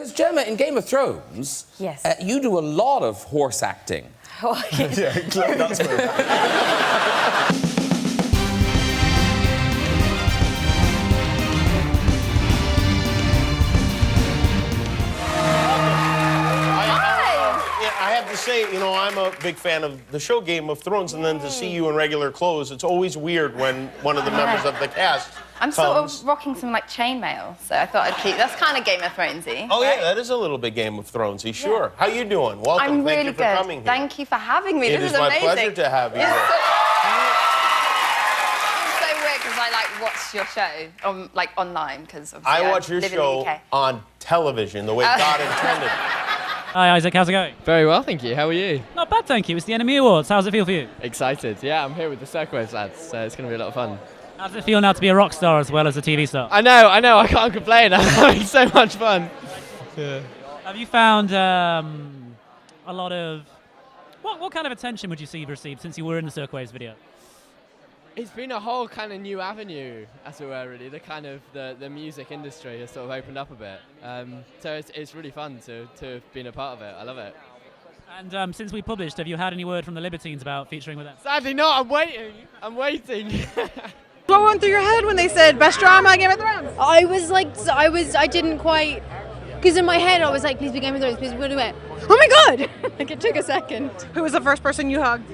Because, Gemma, in Game of Thrones, yes, you do a lot of horse acting. Oh, yes. Yeah, that's good. I have to say, you know, I'm a big fan of the show Game of Thrones, and then to see you in regular clothes, it's always weird when one of the members of the cast I'm sort of rocking some, like, chainmail, so I thought I'd keep... That's kind of Game of Thronesy. Oh, right? yeah, that is a little bit Game of Thronesy, sure. Yeah. How you doing? Welcome. I'm really Thank you for good. coming here. Thank you for having me. It this is amazing. my pleasure to have you here. It's so weird, because I, like, watch your show, on, like, online, because obviously I watch your show on television, the way God intended. Hi Isaac, how's it going? Very well, thank you. How are you? Not bad, thank you. It's the Enemy Awards. How's it feel for you? Excited. Yeah, I'm here with the Circwaves lads, so it's going to be a lot of fun. How does it feel now to be a rock star as well as a TV star? I know, I can't complain. I'm having so much fun. Yeah. Have you found a lot of... What kind of attention would you say you've received since you were in the Circwaves video? It's been a whole kind of new avenue, as it were, really. The kind of the music industry has sort of opened up a bit. So it's really fun to have been a part of it. I love it. And since we published, have you had any word from the Libertines about featuring with them? Sadly not. I'm waiting. What went through your head when they said best drama Game of Thrones? I didn't quite, because in my head I was like, please be Game of Thrones, please be Game of Thrones. Oh my God! Like it took a second. Who was the first person you hugged?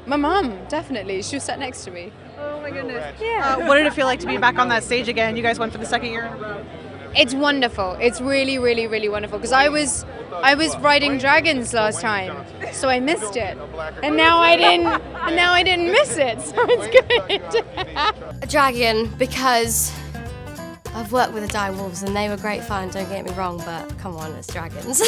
My mum, definitely. She was sat next to me. Oh my goodness. Yeah. What did it feel like to be back on that stage again? You guys went for the second year in a row. It's wonderful. It's really, really, really wonderful. Because I was riding dragons last time, so I missed it, and now I didn't miss it. So it's good. A dragon, because I've worked with the direwolves and they were great fun. Don't get me wrong, but come on, it's dragons.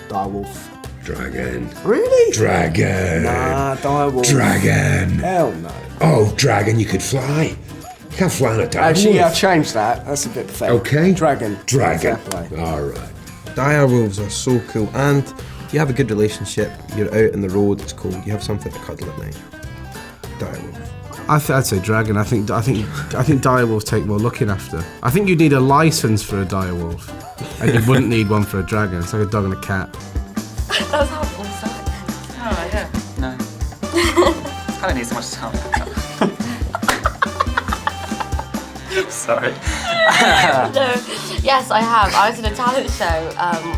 Direwolf. Dragon. Really? Dragon. Nah, direwolf. Dragon. Hell no. Oh, dragon, you could fly. You can't fly on a direwolf. Actually, I've changed that. That's a bit pathetic. Okay. Dragon. Dragon. Fair play. All right. Direwolves are so cool, and you have a good relationship. You're out in the road, it's cold. You have something to cuddle at night. Direwolf. I'd say dragon. I think direwolves take more looking after. I think you'd need a license for a direwolf, and you wouldn't need one for a dragon. It's like a dog and a cat. That was helpful, sorry. Oh, yeah. No. I don't need so much time. Sorry. No. Yes, I have. I was in a talent show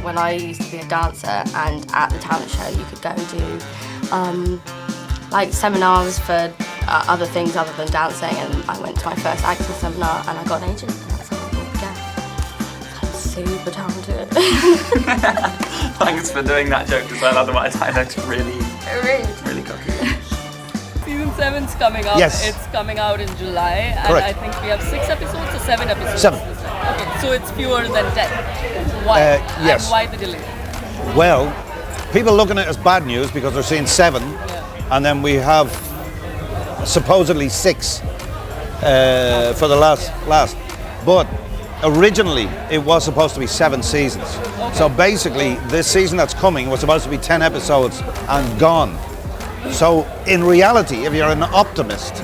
when I used to be a dancer, and at the talent show you could go and do like seminars for other things other than dancing, and I went to my first acting seminar and I got an agent, and that's how I began. I'm super talented. Thanks for doing that joke as well, otherwise I looked really cocky. Season 7's coming up. Yes. It's coming out in July. And Correct. I think we have 6 episodes or 7 episodes. 7. Okay, so it's fewer than 10. Why? Yes. And why the delay? Well, people looking at it as bad news because they're seeing 7, and then we have supposedly 6 for the last. But originally it was supposed to be 7 seasons. Okay. So basically this season that's coming was supposed to be 10 episodes and gone. So in reality, if you're an optimist,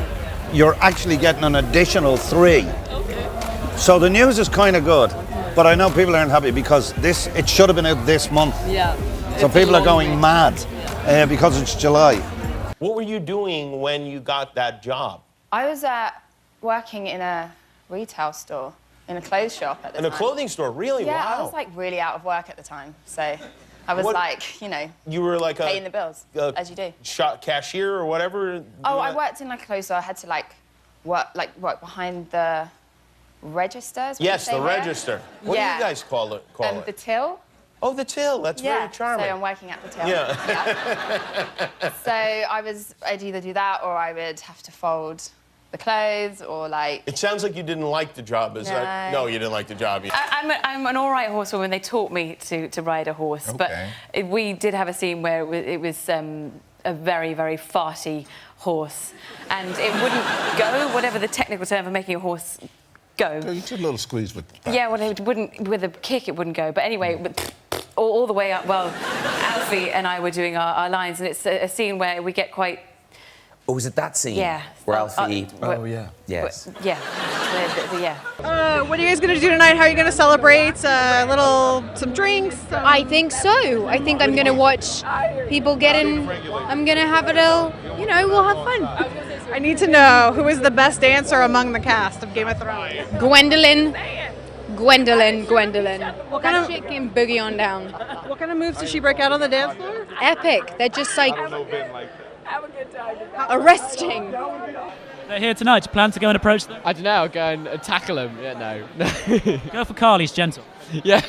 you're actually getting an additional 3. Okay. So the news is kind of good, but I know people aren't happy because it should have been out this month. Yeah. So people are going mad because it's July. What were you doing when you got that job? I was working in a retail store, in a clothes shop at the time. In a clothing store, really? Yeah, Wow. I was like really out of work at the time, so I was like, you know, you were like paying the bills, as you do. Cashier or whatever? Oh, I worked in like a clothes store. I had to work behind the registers. Yes, the register. What do you guys call it? The till. Oh, the till. That's very charming. So I'm working at the till. Yeah. So I'd either do that or I would have to fold the clothes or like... It sounds like you didn't like the job. Is that... No, you didn't like the job. I'm an all right horsewoman. They taught me to ride a horse, but we did have a scene where it was a very, very farty horse, and it wouldn't go, whatever the technical term for making a horse go. You did a little squeeze with that. Yeah, well, it wouldn't, with a kick it wouldn't go, but anyway, all the way up, well, Alfie and I were doing our lines, and it's a scene where we get quite... Oh, was it that scene? Yeah. Where Alfie... yeah. Yes. Yeah. bit of a yeah. What are you guys going to do tonight? How are you going to celebrate? Some drinks? I think so. I think I'm going to watch people get in. I'm going to have a little, we'll have fun. I need to know who is the best dancer among the cast of Game of Thrones. Gwendolyn. What kind of chick can boogie on down? What kind of moves does she break out on the dance floor? Epic. They're just like arresting. They're here tonight. Do you plan to go and approach them? I don't know, I'll go and tackle them. Yeah, no. Go for Carly's gentle. Yeah.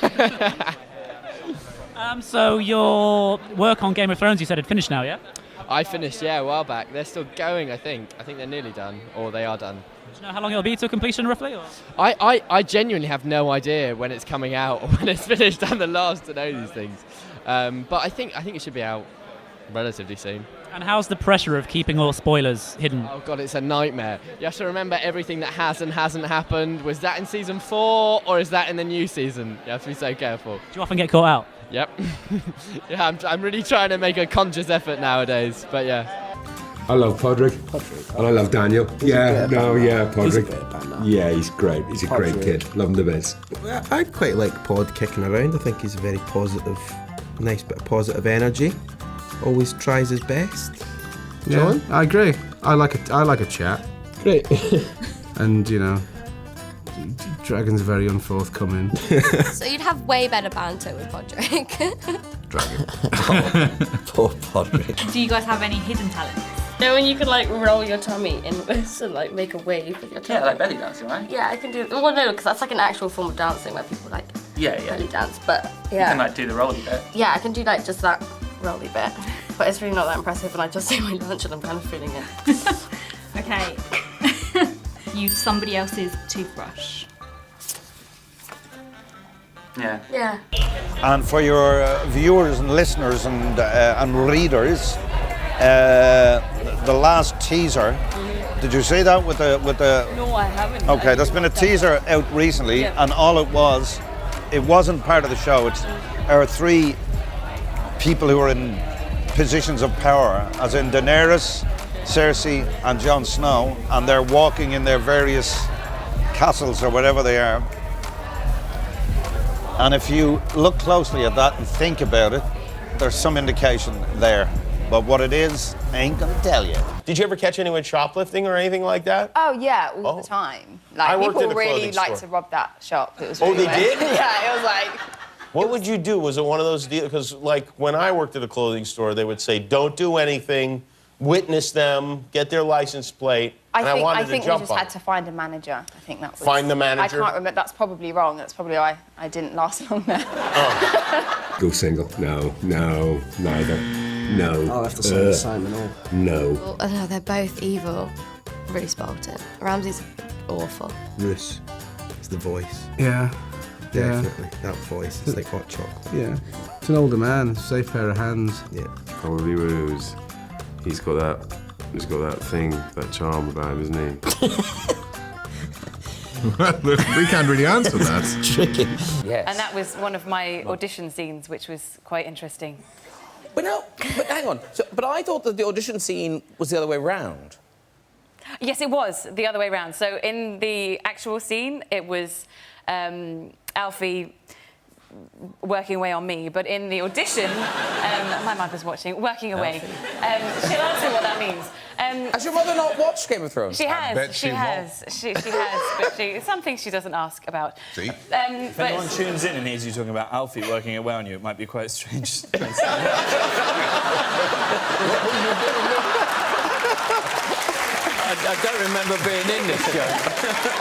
So your work on Game of Thrones, you said, had finished now, yeah? I finished, a while back. They're still going, I think. I think they're nearly done, or they are done. Do you know how long it'll be to completion, roughly? Or? I genuinely have no idea when it's coming out or when it's finished. I'm the last to know these things. But I think it should be out relatively soon. And how's the pressure of keeping all spoilers hidden? Oh God, it's a nightmare. You have to remember everything that has and hasn't happened. Was that in season 4 or is that in the new season? You have to be so careful. Do you often get caught out? Yep. Yeah, I'm really trying to make a conscious effort nowadays, but yeah. I love Podrick. And I love Daniel. Podrick. Yeah, he's great. He's a great kid. Love him the best. I quite like Pod kicking around. I think he's a very positive, nice bit of positive energy. Always tries his best. Yeah, I agree. I like a chat. Great. And Dragon's very unforthcoming. So you'd have way better banter with Podrick. Dragon. Poor Podrick. Do you guys have any hidden talents? You know when you could roll your tummy inwards and make a wave with your tummy? Yeah, like belly dancing, right? Yeah, I can do. Well, no, because that's an actual form of dancing where people belly dance. But yeah, You can do the rolly bit. yeah, I can do just that rolly bit. But it's really not that impressive, and I just do my lunch and I'm kind of feeling it. Okay. Use somebody else's toothbrush. Yeah. Yeah. And for your viewers and listeners and readers, the last teaser. Did you see that with the? No, I haven't. Okay, there's been a teaser out recently, and all it wasn't part of the show. It's our 3 people who are in positions of power, as in Daenerys, Cersei, and Jon Snow, and they're walking in their various castles or whatever they are. And if you look closely at that and think about it, there's some indication there. But what it is, I ain't gonna tell you. Did you ever catch anyone shoplifting or anything like that? Oh yeah, all the time. I worked people in a really clothing like store. to rob that shop. It was Oh, really they weird. did? Yeah, it was like. What would you do? Was it one of those deals? Because when I worked at a clothing store, they would say, "Don't do anything, witness them, get their lice plate." I and think, I wanted I think to we jump just on had it. to find a manager. I think that was. Find the manager? I can't remember. That's probably wrong. That's probably why I didn't last long there. Go single. No, neither. No. I'll have to say the same and all. No. Well, I don't know, they're both evil. Really spoilt it. Ramsay's awful. Roos. It's the voice. Yeah. Definitely. That voice. It's like hot chocolate. Yeah. It's an older man. Safe pair of hands. Yeah. Probably Roos. He's got that thing, that charm about him, isn't he? We can't really answer that. It's tricky. Yes. And that was one of my audition scenes, which was quite interesting. But hang on. But I thought that the audition scene was the other way round. Yes, it was the other way around. So in the actual scene, it was Alfie working away on me, but in the audition, my mum was watching, working away. She'll answer what that means. Has your mother not watched Game of Thrones? She has. She has. But some things she doesn't ask about. See? If anyone tunes in and hears you talking about Alfie working away on you, it might be quite strange. I don't remember being in this show.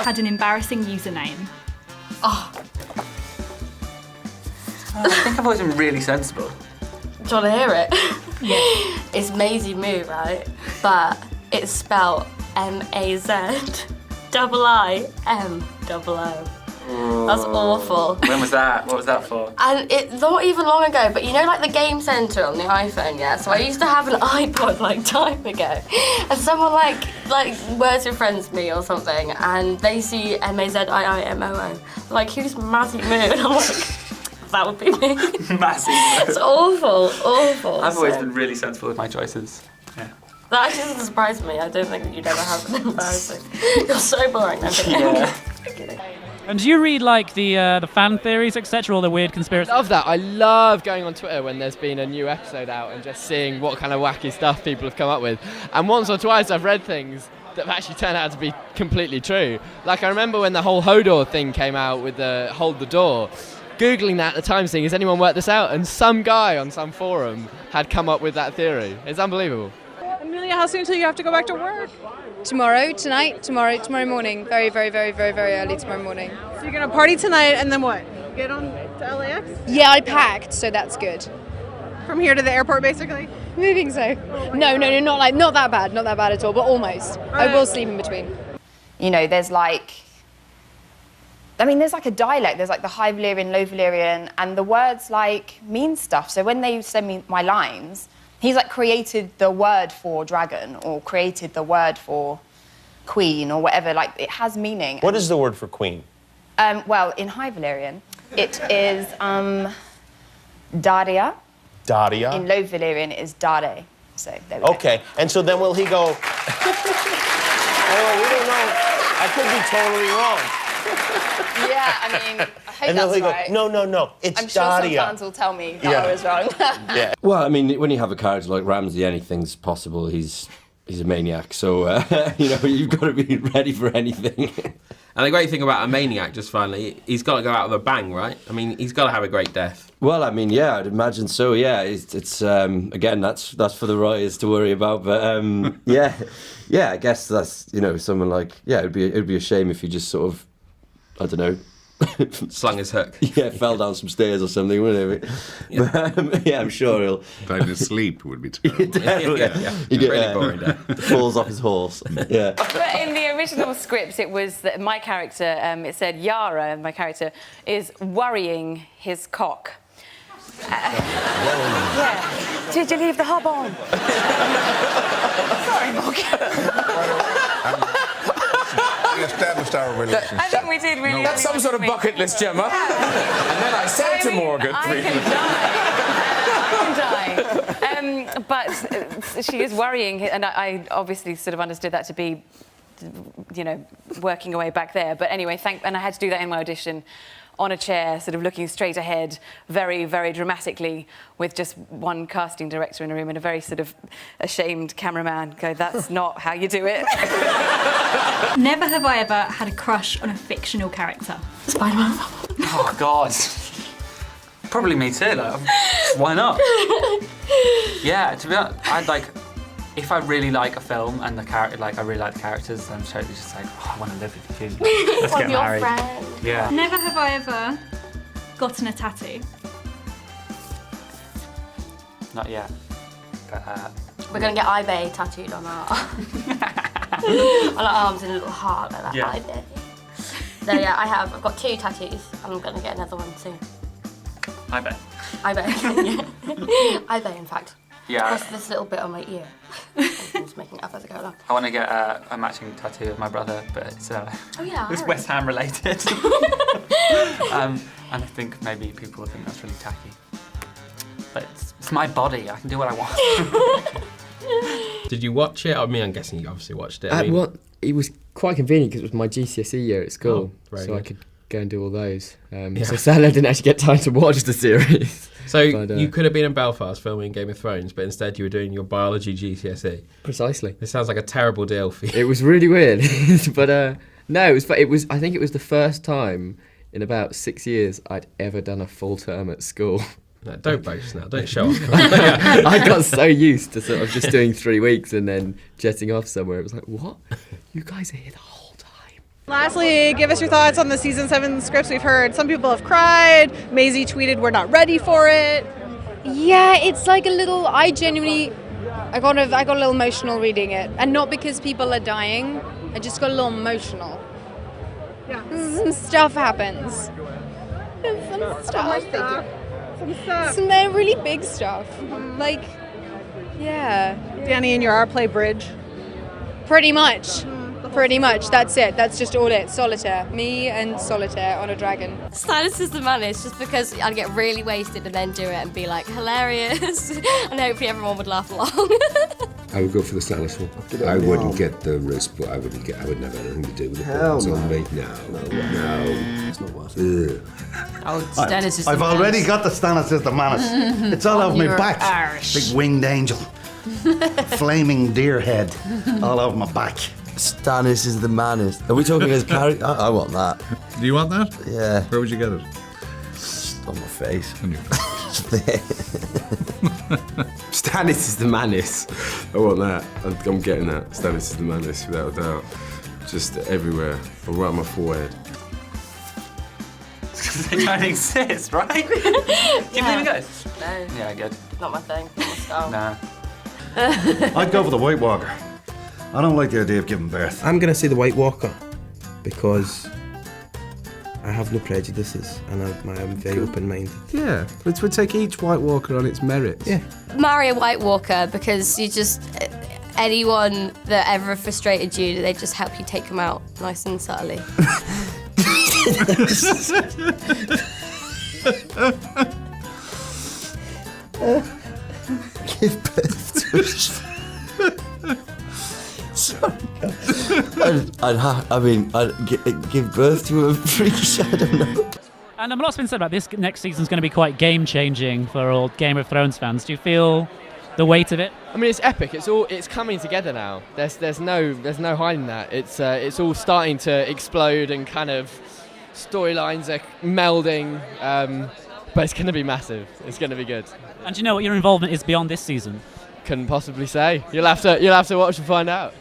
Had an embarrassing username. Oh, I think I've always been really sensible. do you want to hear it? Yeah. It's Maisie Moo, right? But it's spelled M-A-Z-I-I-M-O-O. That's awful. When was that? What was that for? And it's not even long ago, but you know, like the Game Center on the iPhone, yeah? So I used to have an iPod time ago. And someone like Words with Friends me or something, and they see M-A-Z-I-I-M-O-O. Like, who's Mazzy Moo? And I'm like, that would be me. Massive. It's awful. I've always been really sensible with my choices. Yeah. That actually doesn't surprise me. I don't think that you'd ever have an embarrassing. You're so boring. Yeah. And do you read like the fan theories, etc., all the weird conspiracy? I love that. I love going on Twitter when there's been a new episode out and just seeing what kind of wacky stuff people have come up with. And once or twice I've read things that have actually turned out to be completely true. Like I remember when the whole Hodor thing came out with the hold the door, Googling that at the time saying, has anyone worked this out? And some guy on some forum had come up with that theory. It's unbelievable. Emilia, how soon until you have to go back to work? Tomorrow morning. Very, very, very, very, very early tomorrow morning. So you're going to party tonight and then what? Get on to LAX? Yeah, I packed, so that's good. From here to the airport, basically? Moving so. No, not that bad at all, but almost. I will sleep in between. You know, there's like a dialect. There's like the High Valyrian, Low Valyrian, and the words like mean stuff. So when they send me my lines, he's like created the word for dragon or created the word for queen or whatever. Like it has meaning. What is the word for queen? Well, in High Valyrian, it is Daria. Daria. In Low Valyrian, it is Dare. So there we go. Okay, and so then will he go? Oh, we don't know. I could be totally wrong. Yeah, I mean, I hope And then that's he'll right. go, no, it's I'm sure some Daria. fans will tell me that I was wrong. Yeah. Well, I mean, when you have a character like Ramsay, anything's possible. He's a maniac, so you know you've got to be ready for anything. And the great thing about a maniac, just finally, he's got to go out with a bang, right? I mean, he's got to have a great death. Well, I mean, yeah, I'd imagine so. Yeah, it's again, that's for the writers to worry about. But yeah, I guess that's someone like it'd be a shame if you just sort of, I don't know. Slung his hook. Yeah, fell down some stairs or something, wouldn't it? Yeah, but, I'm sure he'll... Died in his sleep would be terrible. yeah. Really boring day. Falls off his horse. Yeah. But in the original script, it was that my character, it said Yara, my character, is worrying his cock. Yeah. Did you leave the hob on? Sorry, Morgan. We established our relationship. I think we did really. That's some sort of bucket list, Gemma. And then I said to Morgan, I can die. But she is worrying, and I obviously sort of understood that to be, working away back there. But anyway, and I had to do that in my audition, on a chair, sort of looking straight ahead, very, very dramatically, with just one casting director in a room and a very sort of ashamed cameraman go, that's not how you do it. Never have I ever had a crush on a fictional character. Spider-Man. Oh, God. Probably me too, like, why not? Yeah, to be honest, if I really like a film and the character, I really like the characters, I'm totally just like, I want to live with you. Let's get married. Friend. Yeah. Never have I ever gotten a tattoo. Not yet. But, We're going to get eBay tattooed on our arms in a little heart like that. Yeah. eBay. So yeah, I've got 2 tattoos and I'm going to get another one soon. I bet. eBay, yeah. eBay, in fact. Yeah. Plus this little bit on my ear. I'm just making it up as I go along. I want to get a matching tattoo of my brother, but it's it's West Ham related. And I think maybe people will think that's really tacky. But it's my body, I can do what I want. Did you watch it? I mean, I'm guessing you obviously watched it. Well, it was quite convenient because it was my GCSE year at school, very so good. I could go and do all those. So sadly I didn't actually get time to watch the series. So you could have been in Belfast filming Game of Thrones, but instead you were doing your biology GCSE. Precisely. This sounds like a terrible deal for you. It was really weird, but no, it was. I think it was the first time in about 6 years I'd ever done a full term at school. No, don't boast now. Don't show off. I got so used to sort of just doing 3 weeks and then jetting off somewhere. It was like, what? You guys are here the whole time. Lastly, give us your thoughts on the season 7 scripts we've heard. Some people have cried. Maisie tweeted, "We're not ready for it." Yeah, it's like a little. I got a little emotional reading it, and not because people are dying. I just got a little emotional. Yeah. Some stuff happens. Some stuff. Some really big stuff. Yeah. Danny and Yara play bridge. Pretty much. The Pretty much, that's it. That's just all it. Solitaire. Me and solitaire on a dragon. Stannis is the manish, just because I'd get really wasted and then do it and be like hilarious, and hopefully everyone would laugh along. I would go for the Stannis one. I wouldn't get the wrist, but I would never have anything to do with the Hell buttons no. on me. No. It's not worth it. Oh, Stannis I've already got the Stannis as the Manus. It's all over my You're back. Irish. Big winged angel. Flaming deer head all over my back. Stannis is the manest. Are we talking as character? I want that. Do you want that? Yeah. Where would you get it? On my face. On your Stannis is the Manus. I want that. I'm getting that. Stannis is the Manus, without a doubt. Just everywhere. Or right on my forehead. Because they don't exist, right? Do you believe it goes? No. Yeah, good. Not my thing. Not my style. Nah. I'd go for the White Walker. I don't like the idea of giving birth. I'm going to say the White Walker because I have no prejudices and I'm very open-minded. Yeah, let's take each White Walker on its merits. Yeah. Marry a White Walker because you just anyone that ever frustrated you, they just help you take them out nice and subtly. Give birth to Sorry. I'd give birth to a freak. I don't know. And a lot's been said about this next season's going to be quite game-changing for all Game of Thrones fans. Do you feel the weight of it? I mean, it's epic. It's coming together now. There's no hiding that. It's all starting to explode and kind of storylines are melding. But it's going to be massive. It's going to be good. And do you know what your involvement is beyond this season? Couldn't possibly say. You'll have to watch and find out.